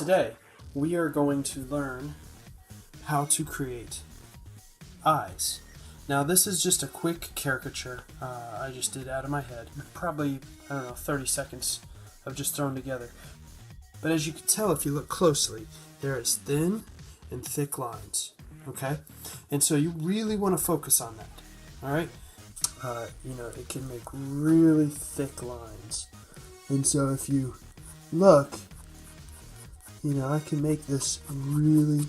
today we are going to learn how to create eyes. Now this is just a quick caricature I just did out of my head. Probably, 30 seconds of just thrown together. But as you can tell if you look closely, there is thin and thick lines. Okay? And so you really want to focus on that. Alright? It can make really thick lines. And so if you look, I can make this really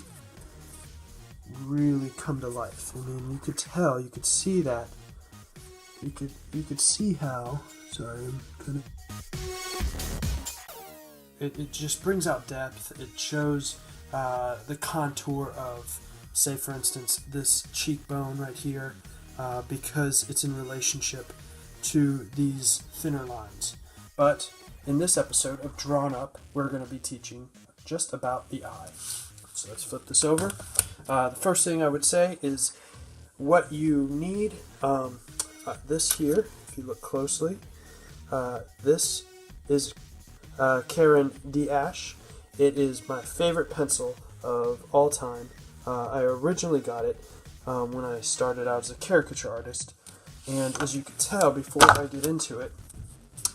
come to life. I mean, you could tell, you could see that. You could see how. Sorry, I'm kind of. It just brings out depth. It shows the contour of, say, for instance, this cheekbone right here, because it's in relationship to these thinner lines. But in this episode of Drawnup, we're going to be teaching just about the eye. So let's flip this over. The first thing I would say is what you need. This here, if you look closely, this is Caran d'Ache. It is my favorite pencil of all time. I originally got it when I started out as a caricature artist, and as you can tell before I get into it,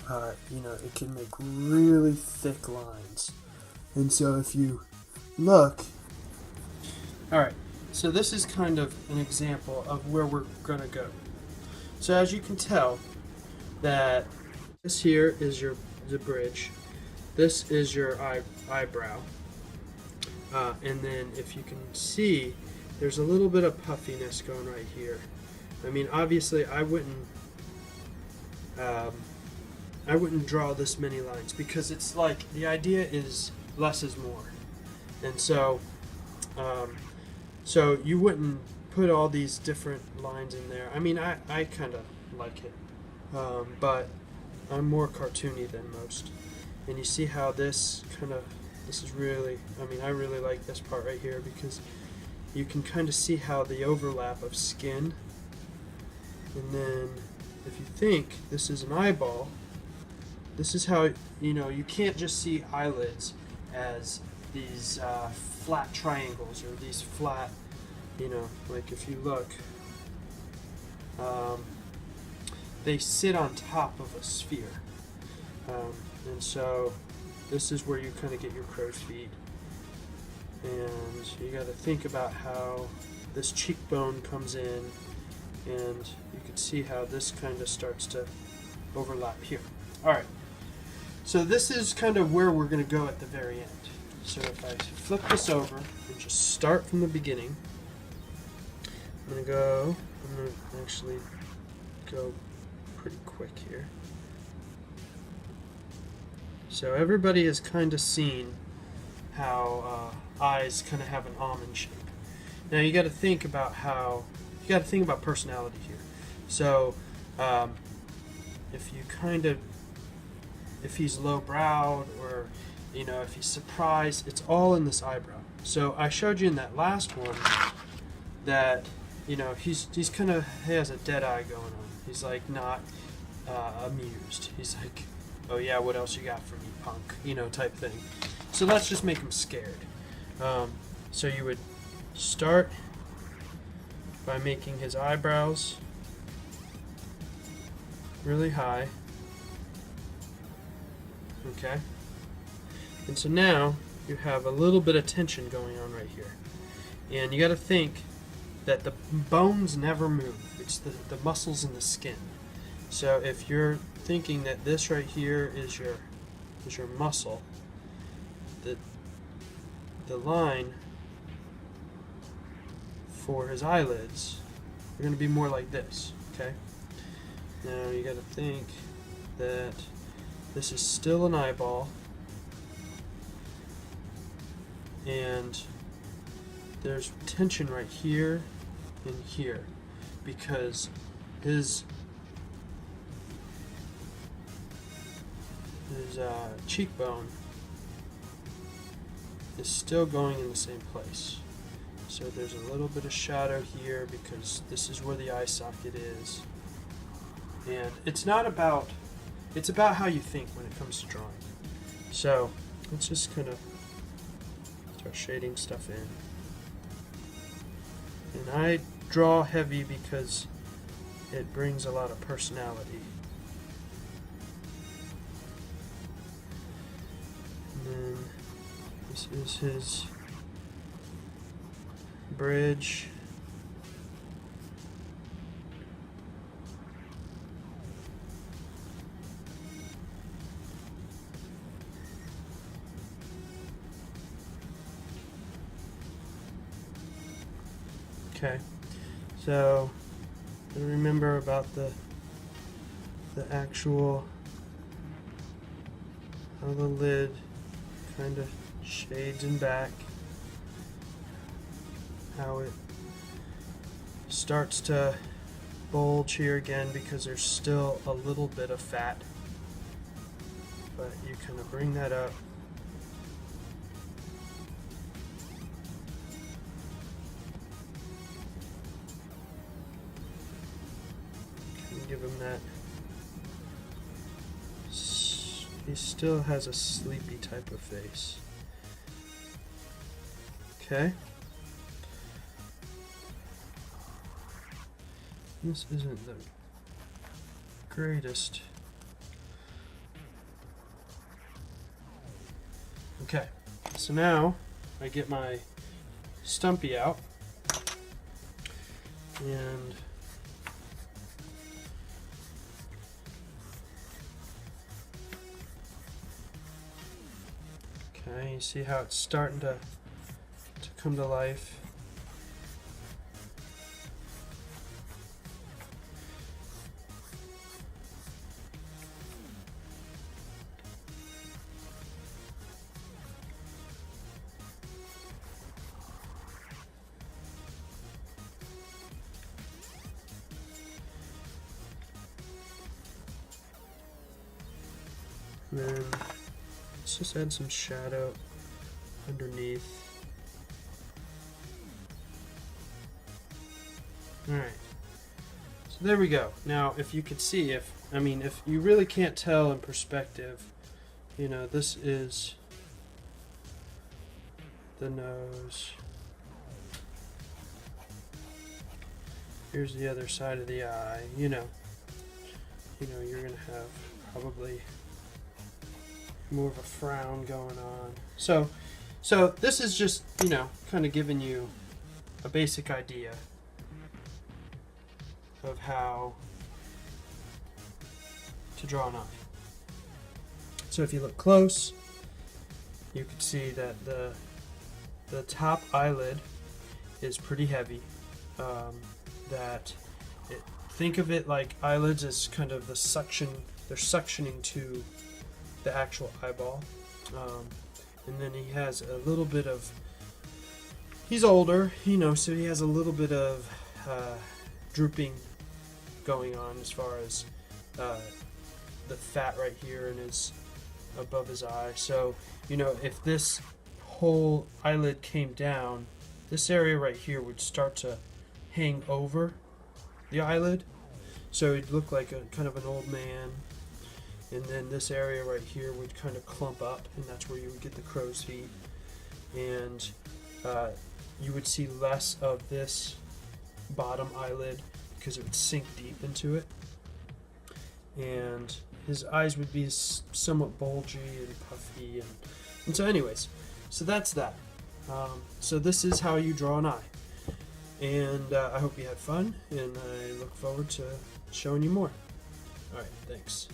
it can make really thick lines. And so if you look, alright, so this is kind of an example of where we're going to go. So as you can tell, that this here is the bridge, this is your eyebrow, and then if you can see, there's a little bit of puffiness going right here. I mean, obviously I wouldn't draw this many lines because it's like the idea is less is more, and so so you wouldn't put all these different lines in there. I mean, I kind of like it, but I'm more cartoony than most. And you see how this is really, I really like this part right here because you can kind of see how the overlap of skin. And then if you think this is an eyeball, this is how, you can't just see eyelids as these flat triangles or these flat, like if you look, they sit on top of a sphere. And so this is where you kind of get your crow's feet. And you got to think about how this cheekbone comes in, and you can see how this kind of starts to overlap here. Alright, so this is kind of where we're going to go at the very end. So if I flip this over and just start from the beginning, I'm going to actually go pretty quick here. So everybody has kind of seen how eyes kind of have an almond shape. Now you got to think about personality here. So if he's low-browed, or if he's surprised, it's all in this eyebrow. So I showed you in that last one that he's kind of has a dead eye going on. He's like not amused. He's like, oh yeah, what else you got for me, punk? Type thing. So let's just make him scared. So you would start by making his eyebrows really high. Okay? And so now you have a little bit of tension going on right here. And you got to think that the bones never move. It's the muscles in the skin. So if you're thinking that this right here is your muscle, the line for his eyelids are going to be more like this. Okay? Now you got to think that this is still an eyeball, and there's tension right here and here because his cheekbone is still going in the same place. So there's a little bit of shadow here because this is where the eye socket is. And it's about how you think when it comes to drawing. So let's just kind of Start shading stuff in. And I draw heavy because it brings a lot of personality. And then this is his bridge. Okay, so remember about the actual, how the lid kind of shades in back, how it starts to bulge here again because there's still a little bit of fat, but you kind of bring that up. Give him that. He still has a sleepy type of face. Okay. This isn't the greatest. Okay. So now I get my Stumpy out and okay, you see how it's starting to come to life. And then let's just add some shadow underneath. Alright, so there we go. Now if you could see, if you really can't tell in perspective, you know, this is the nose. Here's the other side of the eye. You know you're gonna have probably more of a frown going on. So this is just, kind of giving you a basic idea of how to draw an eye. So if you look close, you can see that the top eyelid is pretty heavy. Think of it like eyelids as kind of the suction, they're suctioning to the actual eyeball. And then he has a little bit of, he's older, so he has a little bit of drooping going on as far as the fat right here and his above his eye. So if this whole eyelid came down, this area right here would start to hang over the eyelid, so he'd look like a kind of an old man. And then this area right here would kind of clump up, and that's where you would get the crow's feet. And you would see less of this bottom eyelid because it would sink deep into it. And his eyes would be somewhat bulgy and puffy. And so anyways, so that's that. So this is how you draw an eye. And I hope you had fun, and I look forward to showing you more. Alright, thanks.